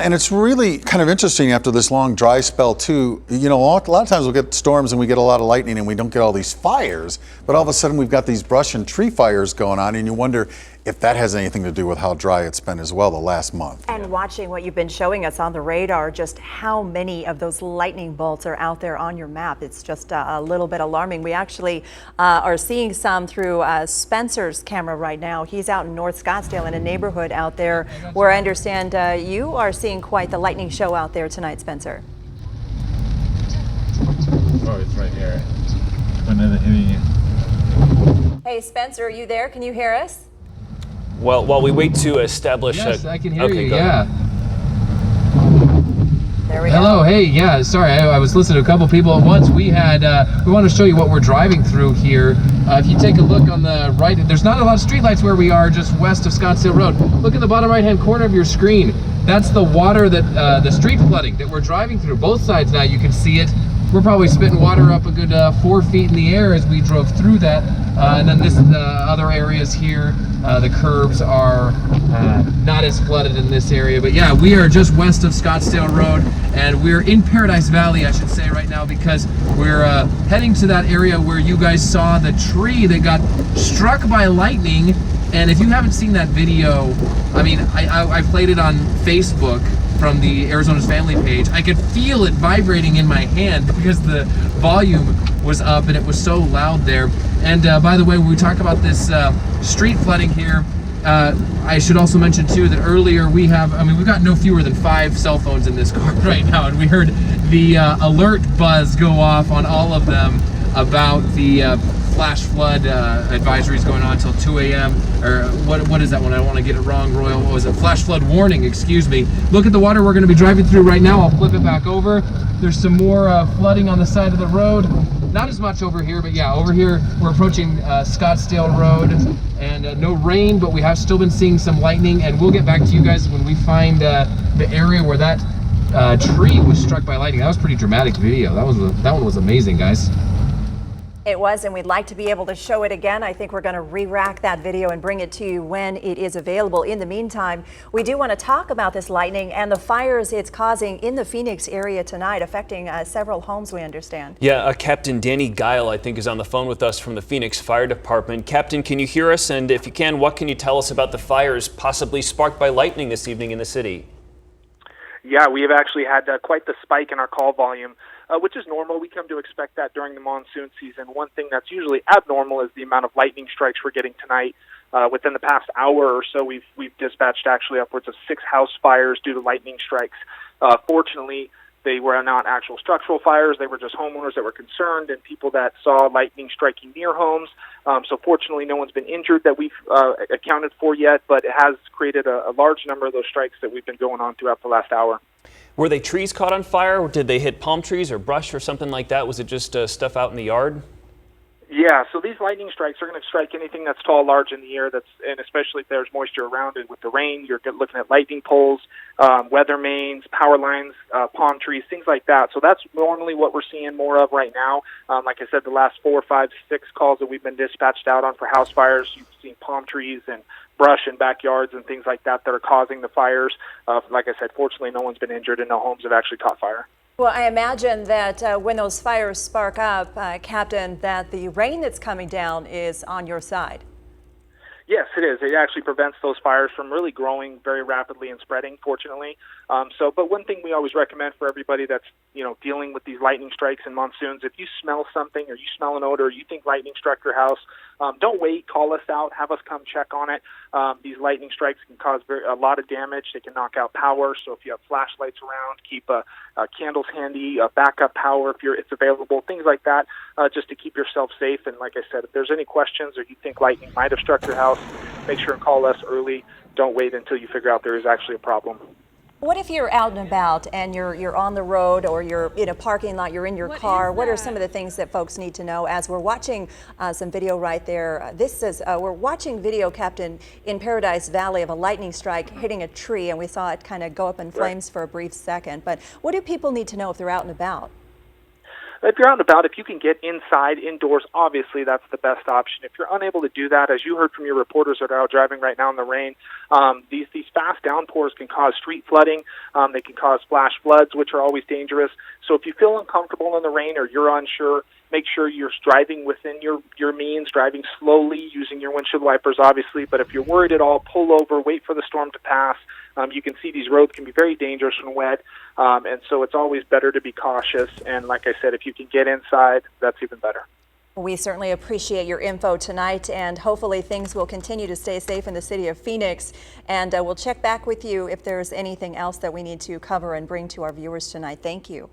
And it's really kind of interesting after this long dry spell too. You know, a lot of times we'll get storms and we get a lot of lightning and we don't get all these fires, but all of a sudden we've got these brush and tree fires going on, and you wonder if that has anything to do with how dry it's been as well the last month. And watching what you've been showing us on the radar, just how many of those lightning bolts are out there on your map. It's just a little bit alarming. We actually are seeing some through Spencer's camera right now. He's out in North Scottsdale in a neighborhood out there where I understand you are seeing quite the lightning show out there tonight, Spencer. Oh, it's right here. Another hitting you. Hey, Spencer, are you there? Can you hear us? Well, while we wait to establish... Yes, I can hear okay, you, go yeah. There we go. Hello, hey, yeah, sorry, I was listening to a couple people at once. We want to show you what we're driving through here. If you take a look on the right, there's not a lot of streetlights where we are, just west of Scottsdale Road. Look at the bottom right-hand corner of your screen. That's the water that, the street flooding that we're driving through. Both sides now, you can see it. We're probably spitting water up a good 4 feet in the air as we drove through that. And then this other areas here, the curves are not as flooded in this area. But yeah, we are just west of Scottsdale Road, and we're in Paradise Valley, I should say, right now, because we're heading to that area where you guys saw the tree that got struck by lightning. And if you haven't seen that video, I mean, I played it on Facebook from the Arizona's Family page. I could feel it vibrating in my hand because the volume was up and it was so loud there. And by the way, when we talk about this street flooding here, I should also mention too that earlier we've got no fewer than 5 cell phones in this car right now, and we heard the alert buzz go off on all of them about the flash flood advisories going on until 2 a.m. or what is that one? I don't want to get it wrong, Royal. What was it? Flash flood warning, excuse me. Look at the water we're going to be driving through right now. I'll flip it back over. There's some more flooding on the side of the road. Not as much over here, but yeah, over here we're approaching Scottsdale Road, and no rain, but we have still been seeing some lightning, and we'll get back to you guys when we find the area where that tree was struck by lightning. That was a pretty dramatic video. That one was amazing, guys. It was, and we'd like to be able to show it again. I think we're going to re-rack that video and bring it to you when it is available. In the meantime, we do want to talk about this lightning and the fires it's causing in the Phoenix area tonight, affecting several homes, we understand. Yeah, Captain Danny Guile, I think, is on the phone with us from the Phoenix Fire Department. Captain, can you hear us? And if you can, what can you tell us about the fires possibly sparked by lightning this evening in the city? Yeah, we have actually had quite the spike in our call volume, which is normal. We come to expect that during the monsoon season. One thing that's usually abnormal is the amount of lightning strikes we're getting tonight. Within the past hour or so, we've dispatched actually upwards of 6 house fires due to lightning strikes. Fortunately, they were not actual structural fires. They were just homeowners that were concerned and people that saw lightning striking near homes. So fortunately, no one's been injured that we've accounted for yet, but it has created a large number of those strikes that we've been going on throughout the last hour. Were they trees caught on fire? Did they hit palm trees or brush or something like that? Was it just stuff out in the yard? Yeah, so these lightning strikes are going to strike anything that's tall, large in the air, and especially if there's moisture around it. With the rain, you're looking at lightning poles, weather mains, power lines, palm trees, things like that. So that's normally what we're seeing more of right now. Like I said, the last 4, 5, 6 calls that we've been dispatched out on for house fires, you've seen palm trees and brush in backyards and things like that that are causing the fires. Like I said, fortunately, no one's been injured and no homes have actually caught fire. Well, I imagine that when those fires spark up, Captain, that the rain that's coming down is on your side. Yes, it is. It actually prevents those fires from really growing very rapidly and spreading, fortunately. But one thing we always recommend for everybody that's, dealing with these lightning strikes and monsoons, if you smell something or you smell an odor, or you think lightning struck your house, don't wait. Call us out. Have us come check on it. These lightning strikes can cause a lot of damage. They can knock out power. So if you have flashlights around, keep candles handy, backup power if it's available, things like that, just to keep yourself safe. And like I said, if there's any questions or you think lightning might have struck your house, make sure and call us early. Don't wait until you figure out there is actually a problem. What if you're out and about and you're on the road or you're in a parking lot, you're in your car? What are some of the things that folks need to know as we're watching some video right there? This says we're watching video, Captain, in Paradise Valley of a lightning strike hitting a tree, and we saw it kind of go up in flames for a brief second. But what do people need to know if they're out and about? If you're out and about, if you can get inside, indoors, obviously that's the best option. If you're unable to do that, as you heard from your reporters that are out driving right now in the rain, these fast downpours can cause street flooding. They can cause flash floods, which are always dangerous. So if you feel uncomfortable in the rain or you're unsure, make sure you're driving within your means, driving slowly, using your windshield wipers, obviously. But if you're worried at all, pull over, wait for the storm to pass. You can see these roads can be very dangerous when wet, and so it's always better to be cautious. And like I said, if you can get inside, that's even better. We certainly appreciate your info tonight, and hopefully things will continue to stay safe in the city of Phoenix. And we'll check back with you if there's anything else that we need to cover and bring to our viewers tonight. Thank you.